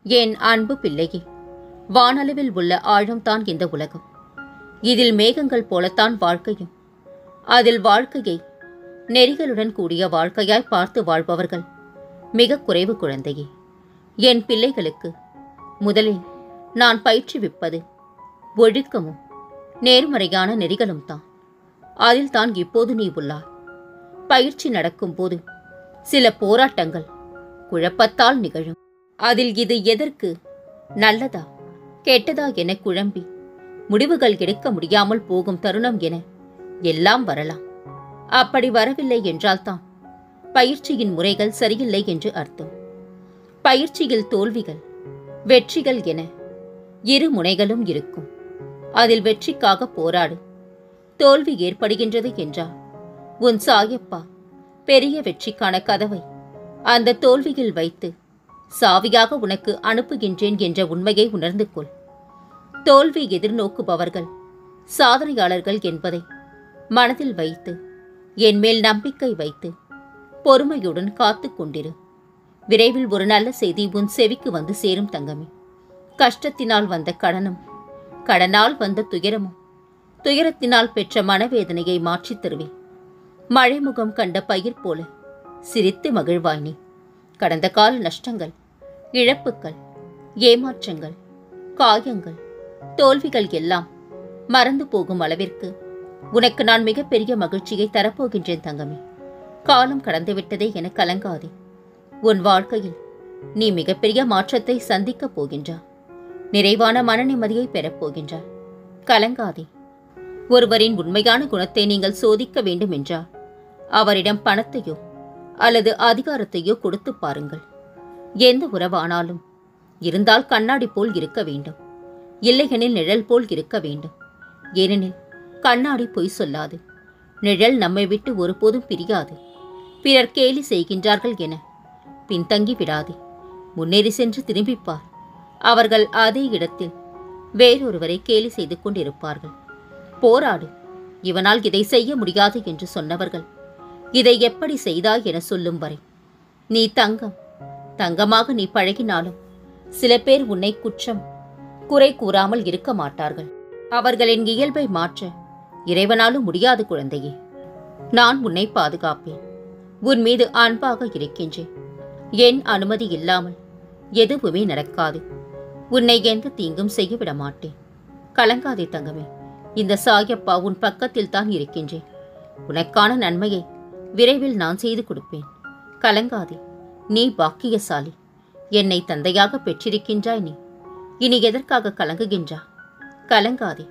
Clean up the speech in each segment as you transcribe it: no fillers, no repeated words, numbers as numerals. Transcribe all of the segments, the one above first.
என் அன்பு பிள்ளையே, வானளவில் உள்ள ஆழம்தான் இந்த உலகம். இதில் மேகங்கள் போலத்தான் வாழ்க்கையும். அதில் வாழ்க்கையை நெறிகளுடன் கூடிய வாழ்க்கையாய் பார்த்து வாழ்பவர்கள் மிக குறைவு குழந்தையே. என் பிள்ளைகளுக்கு முதலில் நான் பயிற்றுவிப்பது ஒழுக்கமும் நேர்மறையான நெறிகளும் தான். அதில் தான் இப்போது நீ உள்ளாய். பயிற்சி நடக்கும் போது சில போராட்டங்கள் குழப்பத்தால் நிகழும். அதில் இது எதற்கு நல்லதா கெட்டதா என குழம்பி முடிவுகள் எடுக்க முடியாமல் போகும் தருணம் என எல்லாம் வரலாம். அப்படி வரவில்லை என்றால்தான் பயிற்சியின் முறைகள் சரியில்லை என்று அர்த்தம். பயிற்சியில் தோல்விகள் வெற்றிகள் என இரு முனைகளும் இருக்கும். அதில் வெற்றிக்காக போராடு. தோல்வி ஏற்படுகின்றது என்றால் உன் சாயப்பா பெரிய வெற்றிக்கான கதவை அந்த தோல்வியில் வைத்து சாவியாக உனக்கு அனுப்புகின்றேன் என்ற உண்மையை உணர்ந்து கொள். தோல்வி எதிர்நோக்குபவர்கள் சாதனையாளர்கள் என்பதை மனதில் வைத்து என் மேல் நம்பிக்கை வைத்து பொறுமையுடன் காத்து கொண்டிரு. விரைவில் ஒரு நல்ல செய்தி உன் செவிக்கு வந்து சேரும் தங்கமே. கஷ்டத்தினால் வந்த கடனும் கடனால் வந்த துயரமும் துயரத்தினால் பெற்ற மனவேதனையை மாற்றித் தருவேன். மழைமுகம் கண்ட பயிர் போல சிரித்து மகிழ்வாய் நீ. கடந்த கால நஷ்டங்கள், இழப்புகள், ஏமாற்றங்கள், காயங்கள், தோல்விகள் எல்லாம் மறந்து போகும் அளவிற்கு உனக்கு நான் மிகப்பெரிய மகிழ்ச்சியை தரப்போகின்றேன் தங்கமே. காலம் கடந்துவிட்டதே என கலங்காதே. உன் வாழ்க்கையில் நீ மிகப்பெரிய மாற்றத்தை சந்திக்கப் போகின்றாய். நிறைவான மன நிம்மதியை பெறப்போகின்றாய். கலங்காதே. ஒருவரின் உண்மையான குணத்தை நீங்கள் சோதிக்க வேண்டும் என்றால் அவரிடம் பணத்தையோ அல்லது அதிகாரத்தையோ கொடுத்து பாருங்கள். எந்த உறவானாலும் இருந்தால் கண்ணாடி போல் இருக்க வேண்டும், இல்லையெனில் நிழல் போல் இருக்க வேண்டும். ஏனெனில் கண்ணாடி பொய் சொல்லாது, நிழல் நம்மை விட்டு ஒருபோதும் பிரியாது. பிறர் கேலி செய்கின்றார்கள் என பின்தங்கி விடாதே. முன்னேறி சென்று திரும்பிப்பார். அவர்கள் அதே இடத்தில் வேறொருவரை கேலி செய்து கொண்டிருப்பார்கள். போராடு. இவனால் இதை செய்ய முடியாது என்று சொன்னவர்கள் இதை எப்படி செய்தாய் என சொல்லும் வரை நீ தங்கமாக நீ பழகினாலும் சில பேர் உன்னை குற்றம் குறை கூறாமல் இருக்க மாட்டார்கள். அவர்களின் இயல்பை மாற்ற இறைவனாலும் முடியாது குழந்தையே. நான் உன்னை பாதுகாப்பேன். உன் மீது அன்பாக இருக்கின்றேன். என் அனுமதி இல்லாமல் எதுவுமே நடக்காது. உன்னை எந்த தீங்கும் செய்ய விட மாட்டேன். கலங்காதே தங்கமே. இந்த சாயப்பா உன் பக்கத்தில் தான் இருக்கின்றேன். உனக்கான நன்மையை விரைவில் நான் செய்து கொடுப்பேன். கலங்காதே. நீ பாக்கியசாலி. என்னை தந்தையாக பெற்றிருக்கின்றாய் நீ. இனி எதற்காக கலங்குகின்றா? கலங்காதே.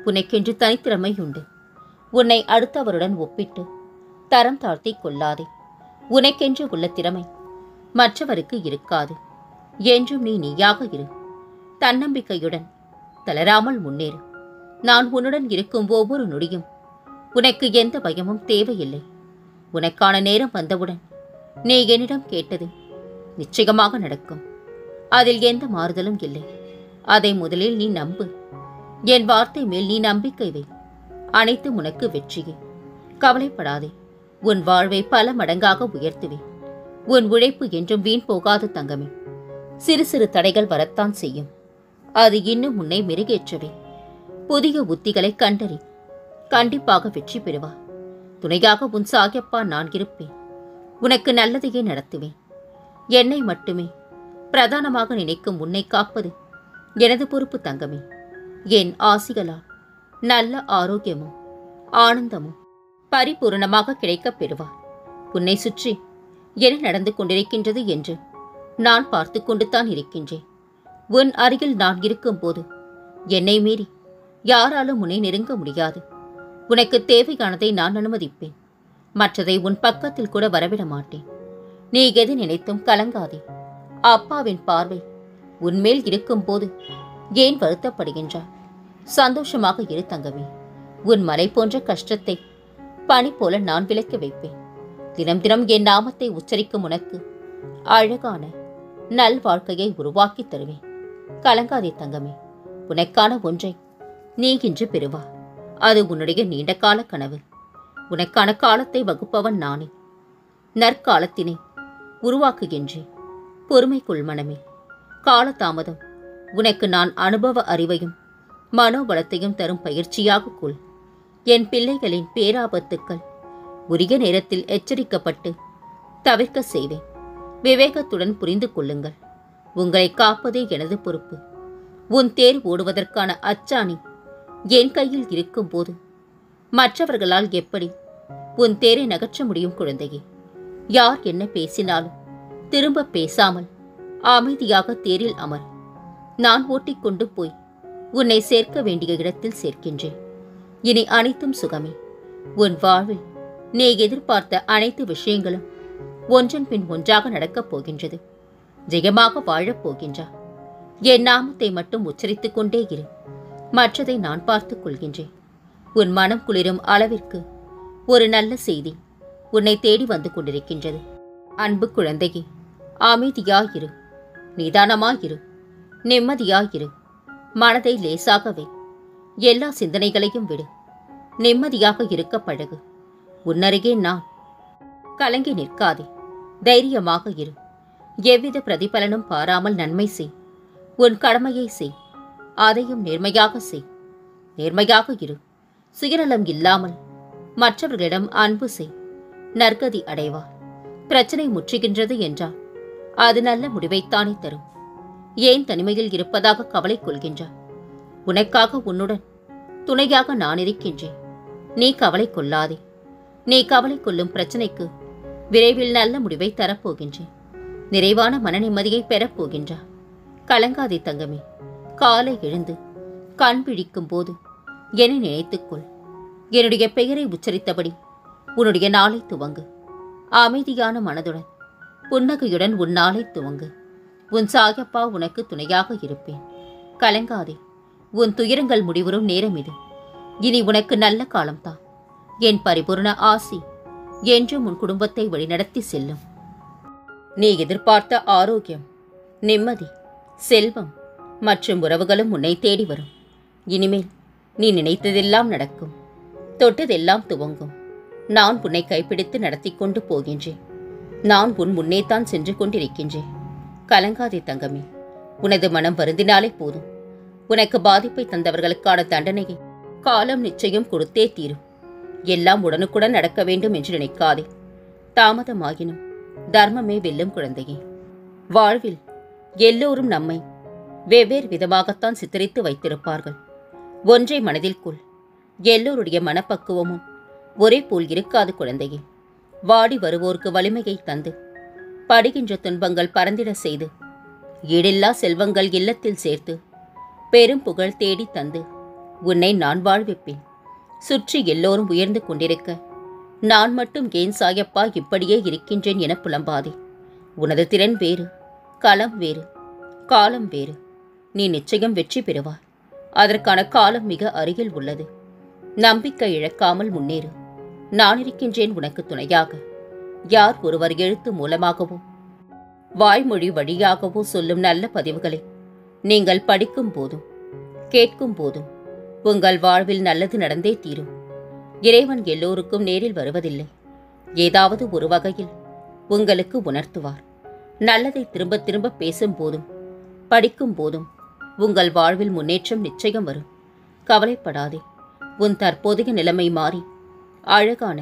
உனக்கென்று தனித்திறமை உண்டு. உன்னை அடுத்தவருடன் ஒப்பிட்டு தரம் தாழ்த்தி கொள்ளாதே. உனக்கென்று உள்ள திறமை மற்றவருக்கு இருக்காது. என்றும் நீ நீயாக இரு. தன்னம்பிக்கையுடன் தளராமல் முன்னேறு. நான் உன்னுடன் இருக்கும் ஒவ்வொரு நொடியும் உனக்கு எந்த பயமும் தேவையில்லை. உனக்கான நேரம் வந்தவுடன் நீ என்னிடம் கேட்டது நிச்சயமாக நடக்கும். அதில் எந்த மாறுதலும் இல்லை. அதை முதலில் நீ நம்பு. என் வார்த்தை மேல் நீ நம்பிக்கை வை. அனைத்தும் உனக்கு வெற்றியே. கவலைப்படாதே. உன் வாழ்வை பல மடங்காக உயர்த்துவேன். உன் உழைப்பு என்றும் வீண் போகாது தங்கமே. சிறு சிறு தடைகள் வரத்தான் செய்யும். அது இன்னும் உன்னை மெருகேற்றவே. புதிய உத்திகளை கண்டறி. கண்டிப்பாக வெற்றி பெறுவா. துணையாக உன் சாயப்பா நான் இருப்பேன். உனக்கு நல்லதையே நடத்துவேன். என்னை மட்டுமே பிரதானமாக நினைக்கும் உன்னை காப்பது எனது பொறுப்பு தங்கமே. என் ஆசிகளால் நல்ல ஆரோக்கியமும் ஆனந்தமும் பரிபூரணமாக கிடைக்கப் பெறுவார். உன்னை சுற்றி என்ன நடந்து கொண்டிருக்கின்றது என்று நான் பார்த்து கொண்டுதான் இருக்கின்றேன். உன் அருகில் நான் இருக்கும்போது என்னை மீறி யாராலும் உன்னை நெருங்க முடியாது. உனக்கு தேவையானதை நான் அனுமதிப்பேன். மற்றதை உன் பக்கத்தில் கூட வரவிட மாட்டேன். நீ எது நினைத்தும் கலங்காதே. அப்பாவின் பார்வை உன்மேல் இருக்கும்போது ஏன் வருத்தப்படுகின்றாய்? சந்தோஷமாக இரு தங்கமே. உன் மலை போன்ற கஷ்டத்தை பனி போல நான் விலக்கி வைப்பேன். தினம் தினம் என் நாமத்தை உச்சரிக்கும் உனக்கு அழகான நல் வாழ்க்கையை உருவாக்கி தருவேன். கலங்காதே தங்கமே. உனக்கான ஒன்றை நீ இன்று பெறுவா. அது உன்னுடைய நீண்ட கால கனவு. உனக்கான காலத்தை வகுப்பவன் நானே. நற்காலத்தினை உருவாக்குகின்றேன். பொறுமைக்குள் மனமே. காலதாமதம் உனக்கு நான் அனுபவ அறிவையும் மனோபலத்தையும் தரும் பயிற்சியாக கொள். என் பிள்ளைகளின் பேராபத்துக்கள் உரிய நேரத்தில் எச்சரிக்கப்பட்டு தவிர்க்க செய்வேன். விவேகத்துடன் புரிந்து கொள்ளுங்கள். உங்களை காப்பதே எனது பொறுப்பு. உன் தேர் ஓடுவதற்கான அச்சாணி என் கையில் இருக்கும்போது மற்றவர்களால் எப்படி உன் தேரை நகற்ற முடியும் குழந்தையே? யார் என்ன பேசினாலும் திரும்ப பேசாமல் அமைதியாக தேரில் அமர். நான் ஓட்டிக்கொண்டு போய் உன்னை சேர்க்க வேண்டிய இடத்தில் சேர்க்கின்றேன். இனி அனைத்தும் சுகமே. உன் வாழ்வில் நீ எதிர்பார்த்த அனைத்து விஷயங்களும் ஒன்றன் பின் ஒன்றாக நடக்கப் போகின்றது. ஜெயமாக வாழப் போகின்றார். என் நாமத்தை மட்டும் உச்சரித்துக் கொண்டே இரு. மற்றதை நான் பார்த்துக் கொள்கின்றேன். உன் மனம் குளிரும் அளவிற்கு ஒரு நல்ல செய்தி உன்னை தேடி வந்து கொண்டிருக்கின்றது. அன்பு குழந்தையே, அமைதியாயிரு, நிதானமாயிரு, நிம்மதியாயிரு. மனதை லேசாகவே எல்லா சிந்தனைகளையும் விடு. நிம்மதியாக இருக்க பழகு. உன்னருகே நான். கலங்கி நிற்காதே, தைரியமாக இரு. எவ்வித பிரதிபலனும் பாராமல் நன்மை செய். உன் கடமையை செய். அதையும் நேர்மையாக செய். நேர்மையாக இரு. சுயநலம் இல்லாமல் மற்றவர்களிடம் அன்பு செய். நற்கதி அடைவார். பிரச்சனை முற்றுகின்றது என்றால் அது நல்ல முடிவைத்தானே தரும். ஏன் தனிமையில் இருப்பதாக கவலை கொள்கின்றார்? உனக்காக உன்னுடன் துணையாக நான் இருக்கின்றேன். நீ கவலை கொள்ளாதே. நீ கவலை கொள்ளும் பிரச்சனைக்கு விரைவில் நல்ல முடிவை தரப்போகின்றேன். நிறைவான மன நிம்மதியை பெறப்போகின்றார். கலங்காதே தங்கமே. காலை எழுந்து கண் விழிக்கும் போது என்னை நினைத்துக்கொள். என்னுடைய பெயரை உச்சரித்தபடி உன்னுடைய நாளை துவங்கு. அமைதியான மனதுடன் புன்னகையுடன் உன் நாளை துவங்கு. உன் சாயப்பா உனக்கு துணையாக இருப்பேன். கலங்காதே. உன் துயரங்கள் முடிவுறும் நேரம் இது. இனி உனக்கு நல்ல காலம்தான். என் பரிபூர்ண ஆசி என்றும் உன் குடும்பத்தை வழிநடத்தி செல்லும். நீ எதிர்பார்த்த ஆரோக்கியம், நிம்மதி, செல்வம் மற்றும் உறவுகளும் உன்னை தேடி வரும். இனிமேல் நீ நினைத்ததெல்லாம் நடக்கும். தொட்டதெல்லாம் துவங்கும். நான் உன்னை கைப்பிடித்து நடத்தி கொண்டு போகின்றேன். நான் உன் முன்னேதான் சென்று கொண்டிருக்கின்றேன். கலங்காதே தங்கமே. உனது மனம் வருந்தினாலே போதும். உனக்கு பாதிப்பை தந்தவர்களுக்கான தண்டனையை காலம் நிச்சயம் கொடுத்தே தீரும். எல்லாம் உடனுக்குடன் நடக்க வேண்டும் என்று நினைக்காதே. தாமதமாகினும் தர்மமே வெல்லும் குழந்தையே. வாழ்வில் எல்லோரும் நம்மை வெவ்வேறு விதமாகத்தான் சித்தரித்து வைத்திருப்பார்கள். ஒன்றை மனதில் கொள். எல்லோருடைய மனப்பக்குவமும் ஒரே போல் இருக்காது குழந்தையே. வாடி வருவோருக்கு வலிமையை தந்து படுகின்ற துன்பங்கள் பறந்திட செய்து ஈடில்லா செல்வங்கள் இல்லத்தில் சேர்த்து பெரும் புகழ் தேடி தந்து உன்னை நான் வாழ்விப்பேன். சுற்றி எல்லோரும் உயர்ந்து கொண்டிருக்க நான் மட்டும் ஏன் சாயப்பா இப்படியே இருக்கின்றேன் என புலம்பாதே. உனது திறன் வேறு, களம் வேறு, காலம் வேறு. நீ நிச்சயம் வெற்றி பெறுவாய். அதற்கான காலம் மிக அருகில் உள்ளது. நம்பிக்கை இழக்காமல் முன்னேறு. நான் இருக்கின்றேன் உனக்கு துணையாக. யார் ஒருவர் எழுத்து மூலமாகவோ வாய்மொழி வழியாகவோ சொல்லும் நல்ல பதிவுகளை நீங்கள் படிக்கும் போதும் கேட்கும் போதும் உங்கள் வாழ்வில் நல்லது நடந்தே தீரும். இறைவன் எல்லோருக்கும் நேரில் வருவதில்லை. ஏதாவது ஒரு வகையில் உங்களுக்கு உணர்த்துவார். நல்லதை திரும்ப திரும்ப பேசும் போதும் படிக்கும் போதும் உங்கள் வாழ்வில் முன்னேற்றம் நிச்சயம் வரும். கவலைப்படாதே. உன் தற்போதைய நிலைமை மாறி அழகான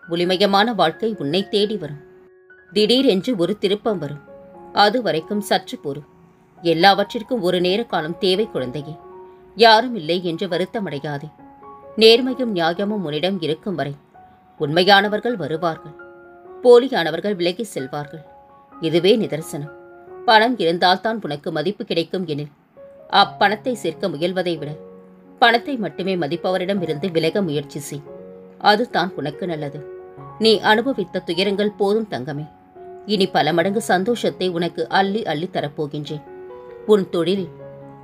ஒளிமயமான வாழ்க்கை உன்னை தேடி வரும். திடீரென்று ஒரு திருப்பம் வரும். அது வரைக்கும் சற்று பொறு. எல்லாவற்றிற்கும் ஒரு நேர காலம் தேவை குழந்தையே. யாரும் இல்லை என்று வருத்தமடையாதே. நேர்மையும் நியாயமும் உன்னிடம் இருக்கும் வரை உண்மையானவர்கள் வருவார்கள். போலியானவர்கள் விலகி செல்வார்கள். இதுவே நிதர்சனம். பணம் இருந்தால்தான் உனக்கு மதிப்பு கிடைக்கும் எனில் அப்பணத்தை சேர்க்க முயல்வதை விட பணத்தை மட்டுமே மதிப்பவரிடம் இருந்து விலக முயற்சி செய். அதுதான் உனக்கு நல்லது. நீ அனுபவித்த துயரங்கள் போதும் தங்கமே. இனி பல மடங்கு சந்தோஷத்தை உனக்கு அள்ளி அள்ளி தரப்போகின்றேன். உன் தொழிலில்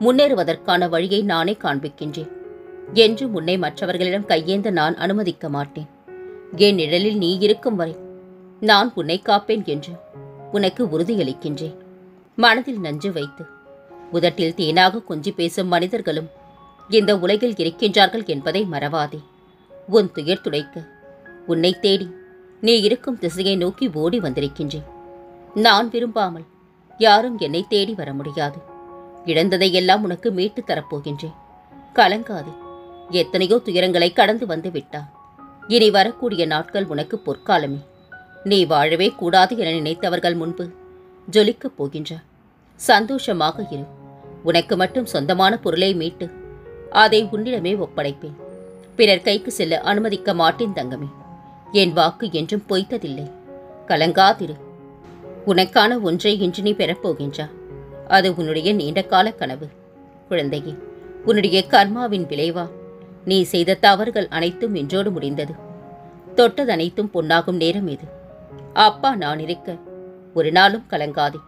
முன்னேறுவதற்கான வழியை நானே காண்பிக்கின்றேன். என்றும் உன்னை மற்றவர்களிடம் கையேந்த நான் அனுமதிக்க மாட்டேன். என் நிழலில் நீ இருக்கும் வரை நான் உன்னை காப்பேன் என்று உனக்கு உறுதியளிக்கின்றேன். மனதில் நஞ்சு வைத்து உதட்டில் தேனாக கொஞ்சி பேசும் மனிதர்களும் இந்த உலகில் இருக்கின்றார்கள் என்பதை மறவாதே. உன் துயர் துடைக்க உன்னை தேடி நீ இருக்கும் திசையை நோக்கி ஓடி வந்திருக்கின்றேன். நான் விரும்பாமல் யாரும் என்னை தேடி வர முடியாது. இழந்ததையெல்லாம் உனக்கு மீட்டு தரப்போகின்றேன். கலங்காதே. எத்தனையோ துயரங்களை கடந்து வந்து விட்டார். இனி வரக்கூடிய நாட்கள் உனக்கு பொற்காலமே. நீ வாழவே கூடாது என நினைத்தவர்கள் முன்பு ஜொலிக்கப் போகின்றார். சந்தோஷமாக இரு. உனக்கு மட்டும் சொந்தமான பொருளை மீட்டு அதை உன்னிடமே ஒப்படைப்பேன். பிறர் கைக்கு செல்ல அனுமதிக்க மாட்டேன் தங்கமே. என் வாக்கு என்றும் பொய்த்ததில்லை. கலங்காதிரு. உனக்கான ஒன்றை இன்று நீ பெறப்போகின்றா. அது உன்னுடைய நீண்ட கால கனவு. குழந்தையே, உன்னுடைய கர்மாவின் விளைவா நீ செய்த தவறுகள் அனைத்தும் இன்றோடு முடிந்தது. தொட்டது அனைத்தும் பொன்னாகும் நேரம் இது. அப்பா நான் இருக்க ஒரு நாளும் கலங்காதே.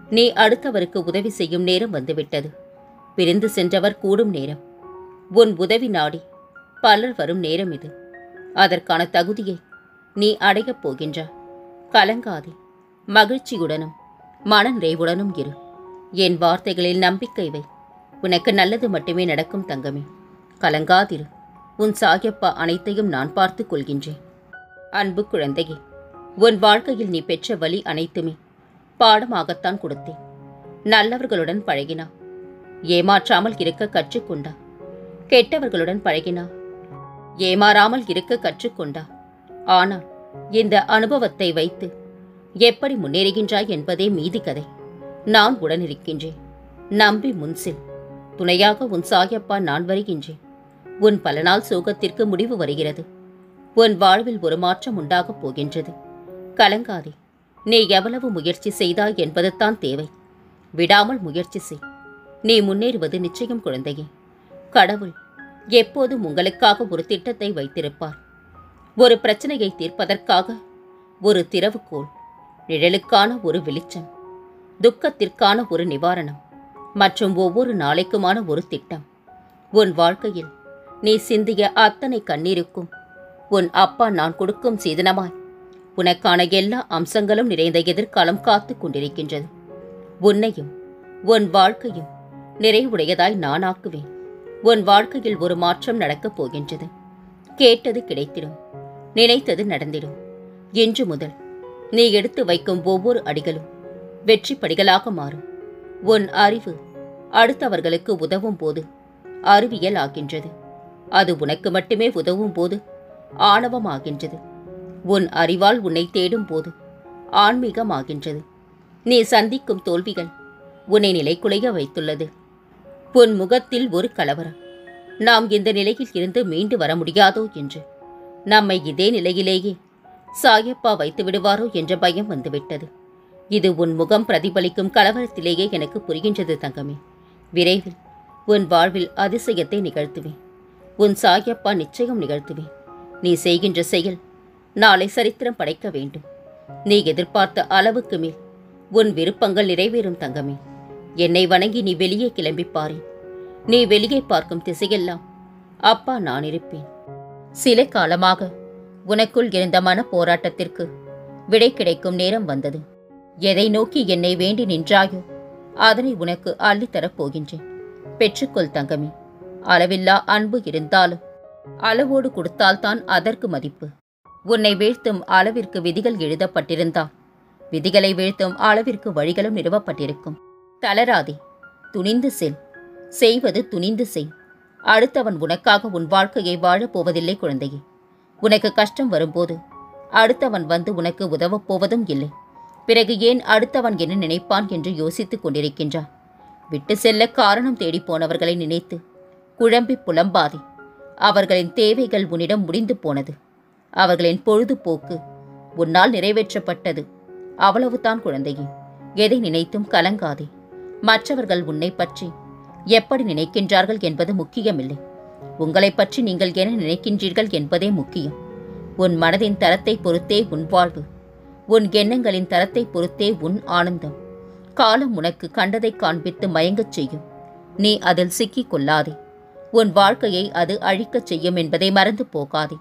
நீ அடுத்தவருக்கு உதவி செய்யும் நேரம் வந்துவிட்டது. பிரிந்து சென்றவர் கூடும் நேரம். உன் உதவி நாடி பலர் வரும் நேரம் இது. அதற்கான தகுதியை நீ அடையப் போகின்றாய். கலங்காதே. மகிழ்ச்சியுடனும் மன நிறைவுடனும் இரு. என் வார்த்தைகளில் நம்பிக்கை வை. உனக்கு நல்லது மட்டுமே நடக்கும் தங்கமே. கலங்காதிரு. உன் சாயப்பா அனைத்தையும் நான் பார்த்து கொள்கின்றேன். அன்பு குழந்தையே, உன் வாழ்க்கையில் நீ பெற்ற வழி அனைத்துமே பாடமாகத்தான் கொடுத்தேன். நல்லவர்களுடன் பழகினா ஏமாற்றாமல் இருக்க கற்றுக்கொண்டா. கெட்டவர்களுடன் பழகினா ஏமாறாமல் இருக்க கற்றுக்கொண்டா. ஆனால் இந்த அனுபவத்தை வைத்து எப்படி முன்னேறுகின்றாய் என்பதே மீதி கதை. நான் உடனிருக்கின்றேன். நம்பி முன்சில். துணையாக உன் சாயப்பா நான் வருகின்றேன். உன் பல நாள் சோகத்திற்கு முடிவு வருகிறது. உன் வாழ்வில் ஒரு மாற்றம் உண்டாகப் போகின்றது. கலங்காதே. நீ எவ்வளவு முயற்சி செய்தாய் என்பதுதான் தேவை. விடாமல் முயற்சி செய். நீ முன்னேறுவது நிச்சயம் குழந்தையே. கடவுள் எப்போதும் உங்களுக்காக ஒரு திட்டத்தை வைத்திருப்பார். ஒரு பிரச்சனையை தீர்ப்பதற்காக ஒரு திறவுகோல், நிழலுக்கான ஒரு வெளிச்சம், துக்கத்திற்கான ஒரு நிவாரணம் மற்றும் ஒவ்வொரு நாளைக்குமான ஒரு திட்டம். உன் வாழ்க்கையில் நீ சிந்திய அத்தனை கண்ணீருக்கும் உன் அப்பா நான் கொடுக்கும் சீதனமாய் உனக்கான எல்லா அம்சங்களும் நிறைந்த எதிர்காலம் காத்து கொண்டிருக்கின்றது. உன்னையும் உன் வாழ்க்கையும் நிறைவுடையதாய் நான் ஆக்குவேன். உன் வாழ்க்கையில் ஒரு மாற்றம் நடக்கப் போகின்றது. கேட்டது கிடைத்திடும். நினைத்தது நடந்திடும். இன்று முதல் நீ எடுத்து வைக்கும் ஒவ்வொரு அடிகளும் வெற்றி படிகளாக மாறும். உன் அறிவு அடுத்தவர்களுக்கு உதவும் போது அறிவியல் ஆகின்றது. அது உனக்கு மட்டுமே உதவும் போது ஆணவமாகின்றது. உன் அறிவால் உன்னை தேடும் போது ஆன்மீகமாகின்றது. நீ சந்திக்கும் தோல்விகள் உன்னை நிலைக்குலைய வைத்துள்ளது. உன் முகத்தில் ஒரு கலவரம். நாம் இந்த நிலையில் இருந்து மீண்டு வர முடியாதோ என்று, நம்மை இதே நிலையிலேயே சாயப்பா வைத்து விடுவாரோ என்ற பயம் வந்துவிட்டது. இது உன் முகம் பிரதிபலிக்கும் கலவரத்திலேயே எனக்கு புரிகின்றது தங்கமே. விரைவில் உன் வாழ்வில் அதிசயத்தை நிகழ்த்துவேன். உன் சாயப்பா நிச்சயம் நிகழ்த்துவேன். நீ செய்கின்ற செயல் நாளை சரித்திரம் படைக்க வேண்டும். நீ எதிர்பார்த்த அளவுக்கு மேல் உன் விருப்பங்கள் நிறைவேறும் தங்கமே. என்னை வணங்கி நீ வெளியே கிளம்பி பாரு. நீ வெளியே பார்க்கும் திசையெல்லாம் அப்பா நான் இருப்பேன். சில காலமாக உனக்குள் இருந்த மன போராட்டத்திற்கு விடை கிடைக்கும் நேரம் வந்தது. எதை நோக்கி என்னை வேண்டி நின்றாயோ அதனை உனக்கு அள்ளித்தரப் போகின்றேன். பெற்றுக்கொள் தங்கமே. அளவில்லா அன்பு இருந்தாலும் அளவோடு கொடுத்தால்தான் அதற்கு மதிப்பு. உன்னை வீழ்த்தும் அளவிற்கு விதிகள் எழுதப்பட்டிருந்தால் விதிகளை வீழ்த்தும் அளவிற்கு வழிகளும் நிறுவப்பட்டிருக்கும். தளராதே. துணிந்து செல். செய்வது துணிந்து செய். அடுத்தவன் உனக்காக உன் வாழ்க்கையை வாழப் போவதில்லை குழந்தையே. உனக்கு கஷ்டம் வரும்போது அடுத்தவன் வந்து உனக்கு உதவப் போவதும் இல்லை. பிறகு ஏன் அடுத்தவன் என்ன நினைப்பான் என்று யோசித்துக் கொண்டிருக்கின்றான். விட்டு செல்ல காரணம் தேடி போனவர்களை நினைத்து குழம்பி புலம்பாதே. அவர்களின் தேவைகள் உன்னிடம் முடிந்து போனது. அவர்களின் பொழுதுபோக்கு உன்னால் நிறைவேற்றப்பட்டது. அவ்வளவுதான் குழந்தையே. எதை நினைத்தும் கலங்காதே. மற்றவர்கள் உன்னை பற்றி எப்படி நினைக்கின்றார்கள் என்பது முக்கியமில்லை. உங்களை பற்றி நீங்கள் என்ன நினைக்கின்றீர்கள் என்பதே முக்கியம். உன் மனதின் தரத்தை பொறுத்தே உன் வாழ்வு. உன் எண்ணங்களின் தரத்தை பொறுத்தே உன் ஆனந்தம். காலம் உனக்கு கண்டதை காண்பித்து மயங்கச் செய்யும். நீ அதில் சிக்கிக் கொள்ளாதே. உன் வாழ்க்கையை அது அழிக்கச் செய்யும் என்பதை மறந்து போகாதே.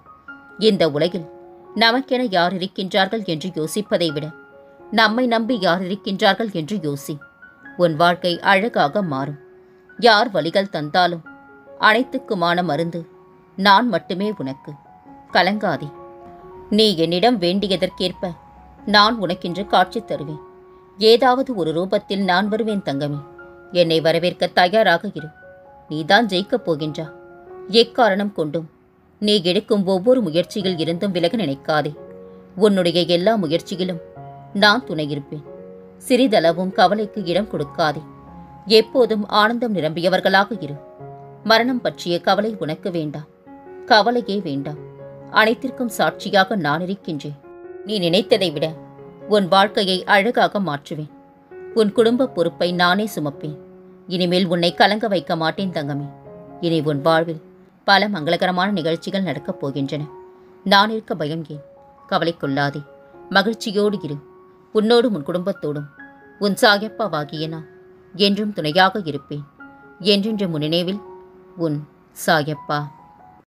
இந்த உலகில் நமக்கென யார் இருக்கின்றார்கள் என்று யோசிப்பதை விட நம்மை நம்பி யார் இருக்கின்றார்கள் என்று யோசி. உன் வாழ்க்கை அழகாக மாறும். யார் வழிகள் தந்தாலும் அனைத்துக்குமான மருந்து நான் மட்டுமே உனக்கு. கலங்காதே. நீ என்னிடம் வேண்டியதற்கேற்ப நான் உனக்கென்று காட்சி தருவேன். ஏதாவது ஒரு ரூபத்தில் நான் வருவேன் தங்கமே. என்னை வரவேற்க தயாராக இரு. நீதான் ஜெயிக்கப் போகின்றா. எக்காரணம் கொண்டும் நீ எடுக்கும் ஒவ்வொரு முயற்சியில் இருந்தும் விலக நினைக்காதே. உன்னுடைய எல்லா முயற்சியிலும் நான் துணையிருப்பேன். சிறிதளவும் கவலைக்கு இடம் கொடுக்காதே. எப்போதும் ஆனந்தம் நிரம்பியவர்களாக இரு. மரணம் பற்றிய கவலை உனக்கு வேண்டாம். கவலையே வேண்டாம். அனைத்திற்கும் சாட்சியாக நான் இருக்கின்றேன். நீ நினைத்ததை விட உன் வாழ்க்கையை அழகாக மாற்றுவேன். உன் குடும்ப பொறுப்பை நானே சுமப்பேன். இனிமேல் உன்னை கலங்க வைக்க மாட்டேன் தங்கமே. இனி உன் வாழ்வில் பல மங்களகரமான நிகழ்ச்சிகள் நடக்கப் போகின்றன. நான் இருக்க பயம் ஏன்? கவலை கொள்ளாதே. மகிழ்ச்சியோடு இரு. உன்னோடும் உன் குடும்பத்தோடும் உன் சாயப்பாவாகிய நான் என்றும் துணையாக இருப்பேன். என்றென்று முன் நினைவில் உன் சாயப்பா.